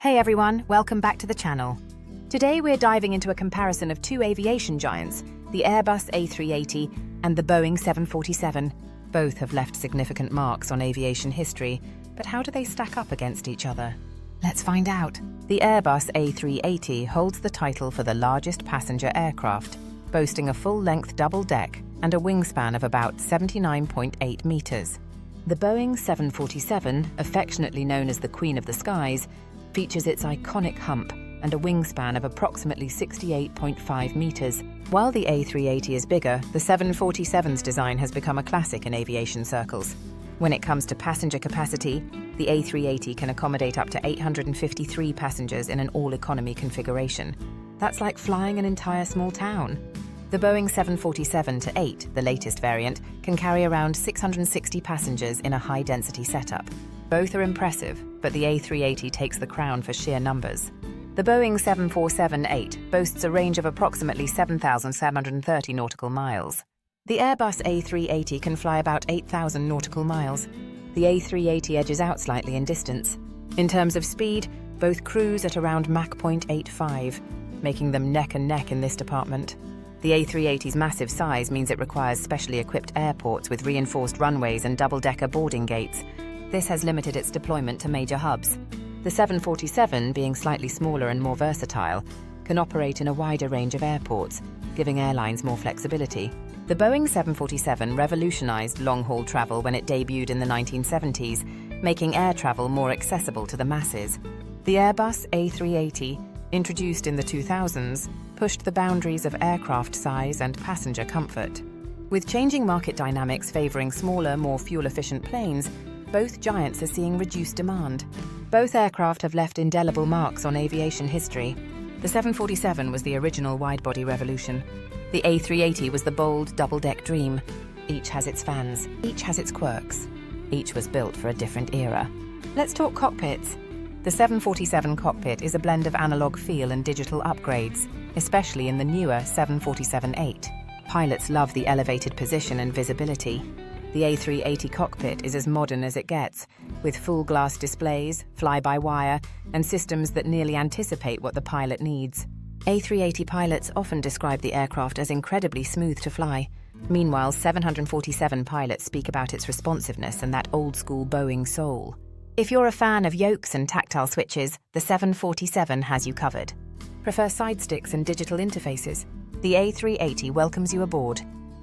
Hey everyone, welcome back to the channel. Today we're diving into a comparison of two aviation giants, the Airbus A380 and the Boeing 747. Both have left significant marks on aviation history, but how do they stack up against each other? Let's find out. The Airbus A380 holds the title for the largest passenger aircraft, boasting a full-length double deck and a wingspan of about 79.8 meters. The Boeing 747, affectionately known as the Queen of the Skies, features its iconic hump and a wingspan of approximately 68.5 meters. While the A380 is bigger, the 747's design has become a classic in aviation circles. When it comes to passenger capacity, the A380 can accommodate up to 853 passengers in an all-economy configuration. That's like flying an entire small town. The Boeing 747-8, the latest variant, can carry around 660 passengers in a high-density setup. Both are impressive, but the A380 takes the crown for sheer numbers. The Boeing 747-8 boasts a range of approximately 7,730 nautical miles. The Airbus A380 can fly about 8,000 nautical miles. The A380 edges out slightly in distance. In terms of speed, both cruise at around Mach 0.85, making them neck and neck in this department. The A380's massive size means it requires specially equipped airports with reinforced runways and double-decker boarding gates. This has limited its deployment to major hubs. The 747, being slightly smaller and more versatile, can operate in a wider range of airports, giving airlines more flexibility. The Boeing 747 revolutionized long-haul travel when it debuted in the 1970s, making air travel more accessible to the masses. The Airbus A380, introduced in the 2000s, pushed the boundaries of aircraft size and passenger comfort. With changing market dynamics favoring smaller, more fuel-efficient planes, both giants are seeing reduced demand. Both aircraft have left indelible marks on aviation history. The 747 was the original wide-body revolution. The A380 was the bold, double-deck dream. Each has its fans, each has its quirks. Each was built for a different era. Let's talk cockpits. The 747 cockpit is a blend of analog feel and digital upgrades, especially in the newer 747-8. Pilots love the elevated position and visibility. The A380 cockpit is as modern as it gets, with full-glass displays, fly-by-wire, and systems that nearly anticipate what the pilot needs. A380 pilots often describe the aircraft as incredibly smooth to fly. Meanwhile, 747 pilots speak about its responsiveness and that old-school Boeing soul. If you're a fan of yokes and tactile switches, the 747 has you covered. Prefer side sticks and digital interfaces? The A380 welcomes you aboard.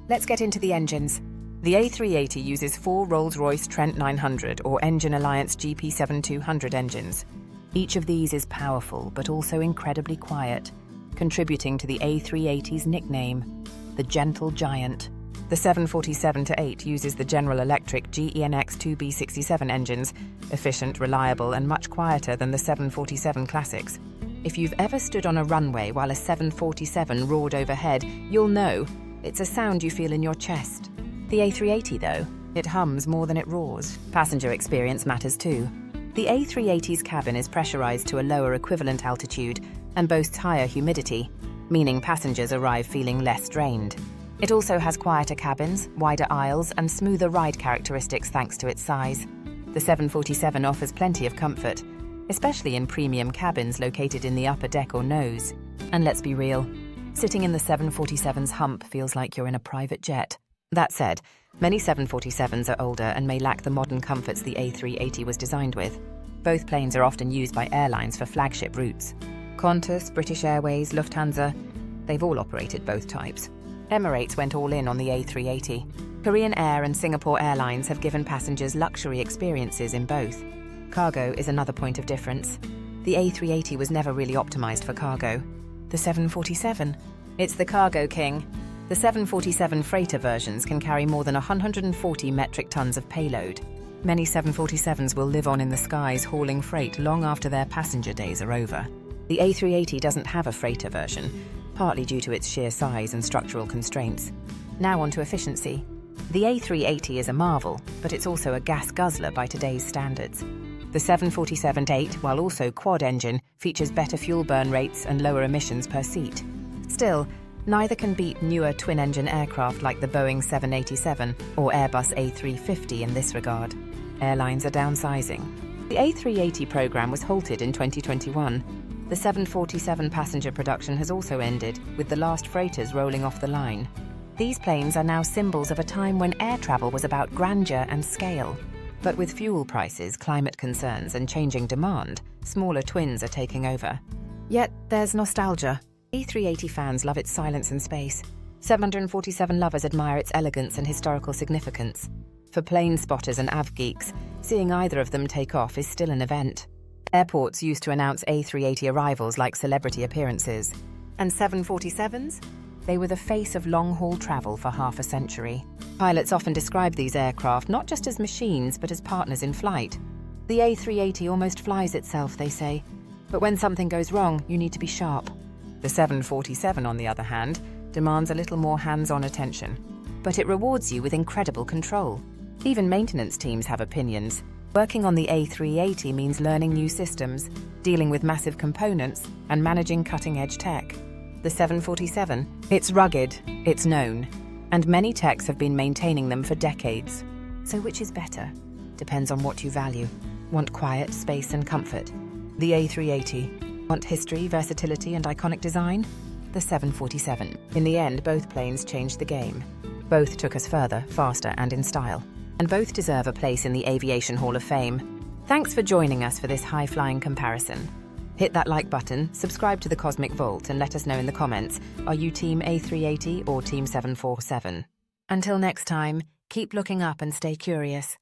Let's get into the engines. The A380 uses 4 Rolls-Royce Trent 900 or Engine Alliance GP7200 engines. Each of these is powerful but also incredibly quiet, contributing to the A380's nickname, the Gentle Giant. The 747-8 uses the General Electric GEnx 2B67 engines, efficient, reliable, and much quieter than the 747 classics. If you've ever stood on a runway while a 747 roared overhead, you'll know it's a sound you feel in your chest. The A380, though, it hums more than it roars. Passenger experience matters too. The A380's cabin is pressurized to a lower equivalent altitude and boasts higher humidity, meaning passengers arrive feeling less strained. It also has quieter cabins, wider aisles, and smoother ride characteristics thanks to its size. The 747 offers plenty of comfort, especially in premium cabins located in the upper deck or nose. And let's be real, sitting in the 747's hump feels like you're in a private jet. That said, many 747s are older and may lack the modern comforts the A380 was designed with. Both planes are often used by airlines for flagship routes. Qantas, British Airways, Lufthansa, they've all operated both types. Emirates went all in on the A380. Korean Air and Singapore Airlines have given passengers luxury experiences in both. Cargo is another point of difference. The A380 was never really optimized for cargo. The 747, it's the cargo king. The 747 freighter versions can carry more than 140 metric tons of payload. Many 747s will live on in the skies hauling freight long after their passenger days are over. The A380 doesn't have a freighter version, partly due to its sheer size and structural constraints. Now on to efficiency. The A380 is a marvel, but it's also a gas guzzler by today's standards. The 747-8, while also quad-engine, features better fuel burn rates and lower emissions per seat. Still, neither can beat newer twin-engine aircraft like the Boeing 787 or Airbus A350 in this regard. Airlines are downsizing. The A380 program was halted in 2021. The 747 passenger production has also ended, with the last freighters rolling off the line. These planes are now symbols of a time when air travel was about grandeur and scale. But with fuel prices, climate concerns, and changing demand, smaller twins are taking over. Yet there's nostalgia. A380 fans love its silence and space. 747 lovers admire its elegance and historical significance. For plane spotters and av geeks, seeing either of them take off is still an event. Airports used to announce A380 arrivals like celebrity appearances. And 747s? They were the face of long-haul travel for half a century. Pilots often describe these aircraft not just as machines, but as partners in flight. The A380 almost flies itself, they say. But when something goes wrong, you need to be sharp. The 747, on the other hand, demands a little more hands-on attention. But it rewards you with incredible control. Even maintenance teams have opinions. Working on the A380 means learning new systems, dealing with massive components, and managing cutting-edge tech. The 747, it's rugged, it's known, and many techs have been maintaining them for decades. So which is better? Depends on what you value. Want quiet, space, and comfort? The A380. Want history, versatility, and iconic design? The 747. In the end, both planes changed the game. Both took us further, faster, and in style. And both deserve a place in the Aviation Hall of Fame. Thanks for joining us for this high-flying comparison. Hit that like button, subscribe to the Cosmic Vault, and let us know in the comments, are you Team A380 or Team 747? Until next time, keep looking up and stay curious.